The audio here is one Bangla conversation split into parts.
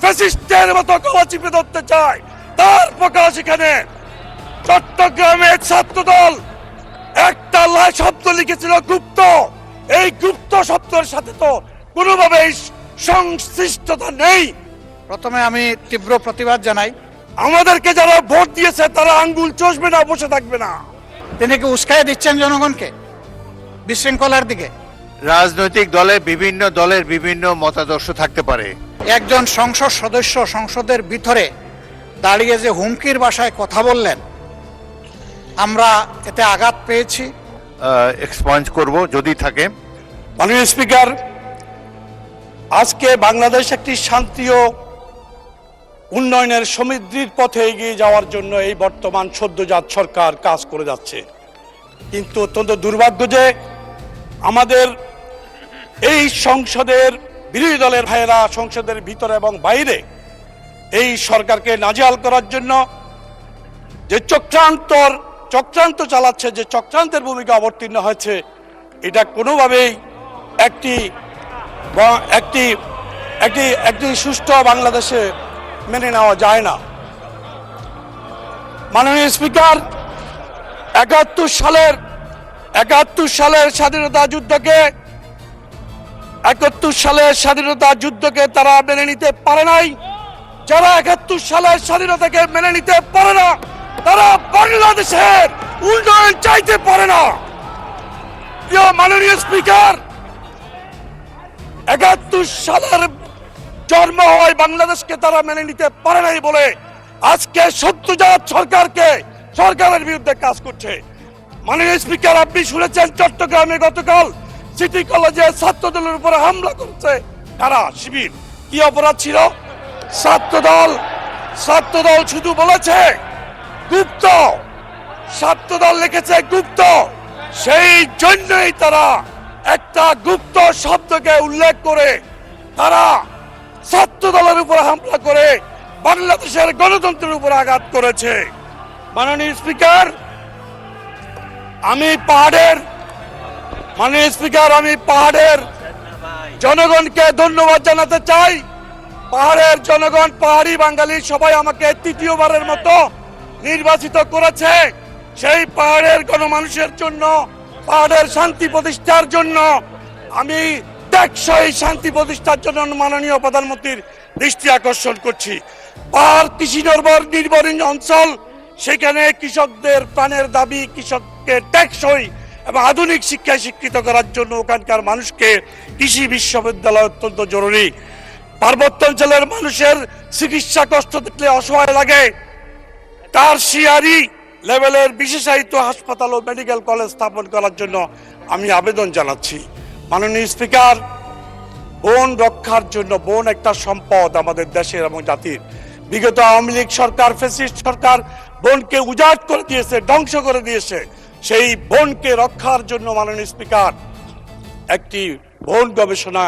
ফ্যাসিস্টের মতো গলা চিপে ধরতে চায় তার প্রকাশ এখানে। চট্টগ্রামের ছাত্রদল একটা শব্দ লিখেছিল গুপ্ত। এই গুপ্ত শব্দের সাথে তো কোনোভাবেই সংশ্লিষ্টতা নেই। প্রথমে আমি তীব্র প্রতিবাদ জানাই। আমাদেরকে যারা ভোট দিয়েছে তারা আঙ্গুল চষবে না, বসে থাকবে না। তিনি কি উস্কায় দিচ্ছেন জনগণকে বিশৃঙ্খলার দিকে? রাজনৈতিক দলের বিভিন্ন মতাদর্শ থাকতে পারে। একজন সংসদ সদস্য সংসদের ভিতরে দাঁড়িয়ে যে হুমকির ভাষায় কথা বললেন, আমরা এতে আঘাত পেয়েছি। এক্সপাঞ্জ করব যদি থাকে। মাননীয় স্পিকার, আজকে বাংলাদেশ একটি শান্তি ও উন্নয়নের সমৃদ্ধির পথে এগিয়ে যাওয়ার জন্য এই বর্তমান সদ্যজাত সরকার কাজ করে যাচ্ছে। কিন্তু অত্যন্ত দুর্ভাগ্য যে আমাদের এই সংসদের বিরোধী দলের ভাইয়েরা সংসদের ভিতরে এবং বাইরে এই সরকারকে নাজেহাল করার জন্য যে চক্রান্ত চালাচ্ছে, যে চক্রান্তের ভূমিকা অবতীর্ণ হয়েছে, এটা কোনোভাবেই একটি সুষ্ঠু বাংলাদেশে মেনে নেওয়া যায় না। মাননীয় স্পিকার, ৭১ সালের স্বাধীনতা যুদ্ধকে তারা মেনে নিতে পারে নাই। যারা ৭১ সালের স্বাধীনতাকে মেনে নিতে পারে না, তারা বাংলাদেশের উন্নয়ন চাইতে পারে না। প্রিয় মাননীয় স্পিকার, ৭১ সালের জন্ম হয় বাংলাদেশকে তারা মেনে নিতে পারে নাই বলে আজকে সদ্যজাত সরকারের বিরুদ্ধে কাজ করছে। মাননীয় স্পিকার, আপনি শুনেছেন চট্টগ্রামে গতকাল সিটি কলেজে ছাত্রদলের উপরে হামলা করছে কারা? শিবির। কি অপরাধ ছিল? ছাত্রদল শুধু বলেছে গুপ্ত, ছাত্রদল লিখেছে গুপ্ত। সেই জন্যই তারা একটা গুপ্ত শব্দকে উল্লেখ করে তারা ছাত্রদলের উপর হামলা করে বাংলাদেশের গণতন্ত্রের উপর আঘাত করেছে। মাননীয় স্পিকার, আমি পাহাড়ের জনগণকে ধন্যবাদ জানাতে চাই। পাহাড়ের জনগণ, পাহাড়ি বাঙালি সবাই আমাকে তৃতীয়বারের মতো নির্বাচিত করেছে। সেই পাহাড়ের গণমানুষের জন্য, পাহাড়ের শান্তি প্রতিষ্ঠার জন্য, আমি টেকসই শান্তি প্রতিষ্ঠার জন্য মাননীয় প্রধানমন্ত্রীর দৃষ্টি আকর্ষণ করছি। পাহাড় কৃষি নির্ভরশীল অঞ্চল, সেখানে কৃষকদের প্রাণের দাবি, কৃষককে টেকসই এবং আধুনিক শিক্ষায় শিক্ষিত করার জন্য ওখানকার মানুষকে কৃষি বিশ্ববিদ্যালয় অত্যন্ত জরুরি। পার্বত্য অঞ্চলের মানুষের চিকিৎসা কষ্ট দেখলে অসহায় লাগে। টারশিয়ারি লেভেলের বিশেষায়িত হাসপাতাল ও মেডিকেল কলেজ স্থাপন করার জন্য আমি আবেদন জানাচ্ছি। মাননীয় স্পিকার, বন রক্ষার জন্য, বন একটা সম্পদ আমাদের দেশের এবং জাতির। বিগত আওয়ামী লীগ সরকার, ফ্যাসিস্ট সরকার বনকে উজাড় করে দিয়েছে, ধ্বংস করে দিয়েছে। সেই বনকে রক্ষার জন্য মাননীয় স্পিকার, একটি বন গবেষণা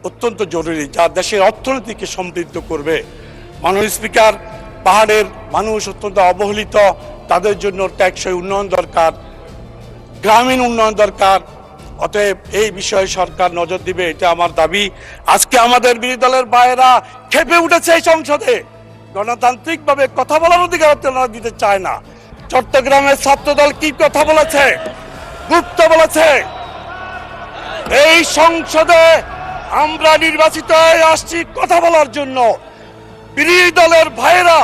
অত্যন্ত জরুরি, যা দেশের অর্থনীতিকে সমৃদ্ধ করবে। মাননীয় স্পিকার, পাহাড়ের মানুষ অত্যন্ত অবহেলিত, তাদের জন্য টেকসই উন্নয়ন দরকার, গ্রামীণ উন্নয়ন দরকার। অতএব এই বিষয়ে সরকার নজর দিবে, এটা আমার দাবি। আজকে আমাদের বিরোধী দলের ভাইয়েরা খেপে উঠেছে এই সংসদে, গণতান্ত্রিকভাবে কথা বলার অধিকার দিতে চায় না। চট্টগ্রামের ছাত্রদল কি কথা বলেছে? গুপ্ত বলেছে। এই সংসদে আমরা নির্বাচিত হয়ে আসছি কথা বলার জন্য। বিরোধী দলের ভাইয়েরা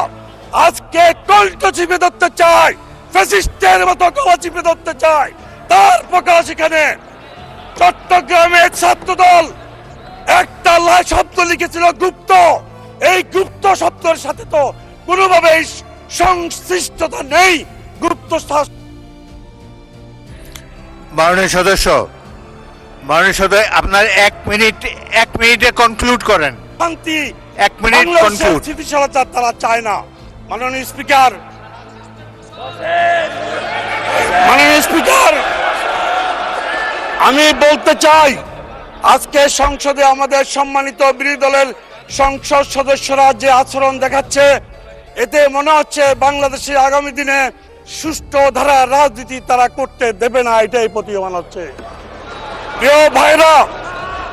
আজকে কণ্ঠ চিপে ধরতে চায়, ফ্যাসিস্টের মতো গলা চিপে ধরতে চায়, তার প্রকাশ এখানে। চট্টগ্রামের ছাত্রদল একটা শব্দ লিখেছিল গুপ্ত। এই গুপ্ত শব্দের সাথে তো কোনোভাবেই সংশ্লিষ্টতা নেই। গুপ্ত মাননীয় সদস্য, আপনার 1 মিনিটে কনক্লুড করেন। শান্তি, 1 মিনিট কনক্লুড। স্থিতিশীলতা তারা চায় না। মাননীয় স্পিকার, আমি বলতে চাই, আজকে সংসদে আমাদের সম্মানিত বিরোধী দলের সংসদ সদস্যরা যে আচরণ দেখাচ্ছে, এতে মনে হচ্ছে বাংলাদেশে আগামী দিনে সুষ্ঠু ধারা রাজনীতি তারা করতে দেবে না, এটাই প্রতীয়মান হচ্ছে। প্রিয় ভাইরা,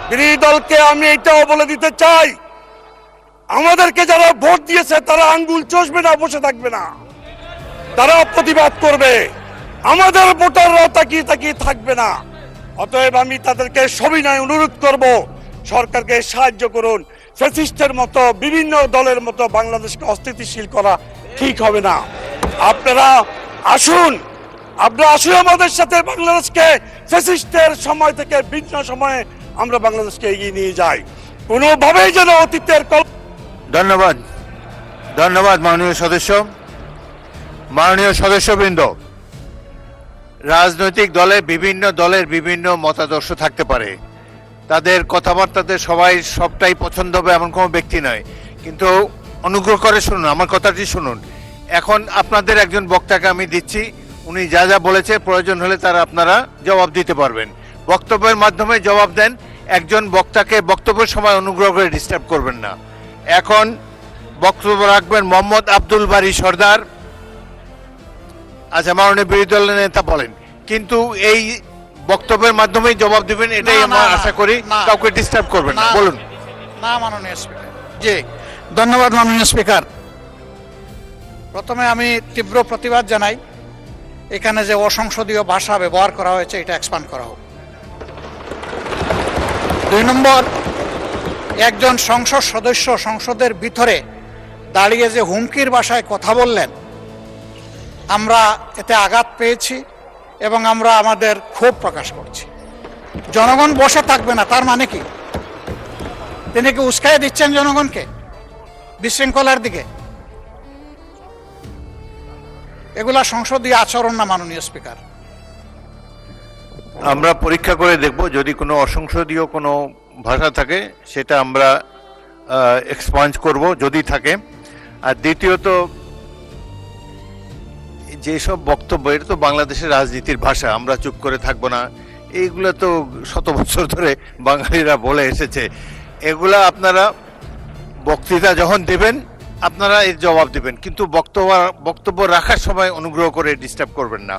বিরোধী দলকে আমি এটাও বলে দিতে চাই, আমাদেরকে যারা ভোট দিয়েছে তারা আঙ্গুল চষবে না, বসে থাকবে না, তারা প্রতিবাদ করবে। আমাদের ভোটাররাও তাকিয়ে তাকিয়ে থাকবে না। অতএব আমি তাদেরকে সবিনয় অনুরোধ করব, সরকারকে সাহায্য করুন। ফ্যাসিস্টের মতো বিভিন্ন দলের মতো বাংলাদেশকে অস্থিতিশীল করা ঠিক হবে না। আপনারা আসুন, আমাদের সাথে বাংলাদেশকে ফ্যাসিস্টের সময় থেকে ভিন্ন সময়ে আমরা বাংলাদেশকে এগিয়ে নিয়ে যাই। কোনোভাবেই যেন অতীতের ধন্যবাদ, ধন্যবাদ মাননীয় সদস্য। মাননীয় সদস্যবৃন্দ, রাজনৈতিক দলের বিভিন্ন মতাদর্শ থাকতে পারে, তাদের কথাবার্তাতে সবটাই পছন্দ হবে এমন কোনো ব্যক্তি নয়, কিন্তু অনুগ্রহ করে শুনুন, আমার কথাটি শুনুন। এখন আপনাদের একজন বক্তাকে আমি দিচ্ছি, উনি যা যা বলেছে প্রয়োজন হলে তারা আপনারা জবাব দিতে পারবেন। বক্তব্যের মাধ্যমে জবাব দেন। একজন বক্তাকে বক্তব্যের সময় অনুগ্রহ করে ডিস্টার্ব করবেন না। এখন বক্তব্য রাখবেন মোহাম্মদ আব্দুল বারী সর্দার। আচ্ছা, মাননীয় বিরোধী দলের নেতা বলেন, কিন্তু এই বক্তব্যের মাধ্যমেই জবাব দিবেন, এটাই না, আমরা না, আশা করি। না। কাউকে ডিস্টার্ব করবেন না, বলুন। না মাননীয় স্পিকার। জি, ধন্যবাদ মাননীয় স্পিকার। প্রথমে আমি তীব্র প্রতিবাদ জানাই, এখানে যে অসংসদীয় ভাষা ব্যবহার করা হয়েছে এটা এক্সপান্ড করা হোক। 2 নম্বর, একজন সংসদ সদস্য সংসদের ভিতরে দাঁড়িয়ে যে হুমকির ভাষায় কথা বললেন, আমরা এতে আঘাত পেয়েছি এবং আমরা আমাদের ক্ষোভ প্রকাশ করছি। জনগণ বসে থাকবে না তার মানে কি? তিনি কি উস্কাই দিচ্ছেন জনগণকে বিশৃঙ্খলার দিকে? এগুলা সংসদীয় আচরণ না মাননীয় স্পিকার। আমরা পরীক্ষা করে দেখব, যদি কোনো অসংসদীয় কোনো ভাষা থাকে সেটা আমরা এক্সপাঞ্জ করব যদি থাকে। আর দ্বিতীয়ত, যেসব বক্তব্য, এটা তো বাংলাদেশের রাজনীতির ভাষা, আমরা চুপ করে থাকবো না, এইগুলো তো শত বছর ধরে বাঙালিরা বলে এসেছে। এগুলা বক্তৃতা যখন দেবেন আপনারা এর জবাব দেবেন, কিন্তু বক্তব্য রাখার সময় অনুগ্রহ করে ডিস্টার্ব করবেন না।